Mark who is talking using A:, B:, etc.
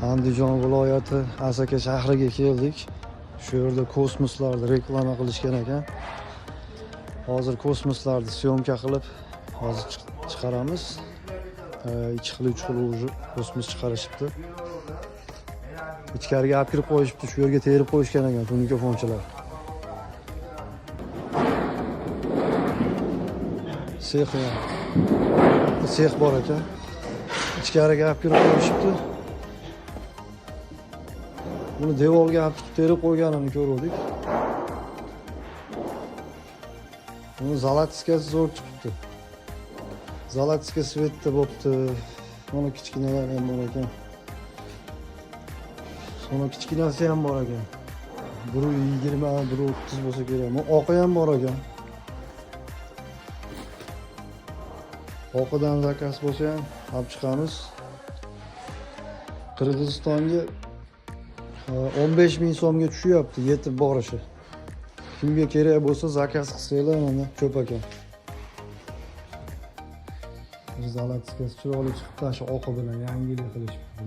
A: Andijon viloyati Asaka shahriga keldik. Shu yerda kosmoslarni reklama qilishgan ekan. Hozir kosmoslarni syomka qilib, hozir chiqaramiz. 2 xil 3 xil kosmos chiqarishibdi. Ichkariga olib kirib qo'yishibdi, shu yerga terib qo'yishgan ekan mikrofonchilar. Sex bor ekan. Ichkariga olib kirib qo'yishibdi. Buni devorga olib terib qo'yganini ko'rdik. Buni zalatiskasi zo'r chiqibdi. Zalatiska svetda bo'pti. Mana kichkinalar ham bor ekan. Sonra kichkinasi ham bor ekan. 120, 130 bo'lsa kerak. Bu oqi ham bor ekan. Oqidan zakaz bo'lsa ham olib chiqamiz. Qirg'izistonga 15 ming so'mga tushyapti yetib borishi. Kimga kerak bo'lsa zakaz qilsanglar, mana ko'p ekan. Zalatiskasi chiroyli chiqibdi, shu oqi bilan yangi yil qilishibdi.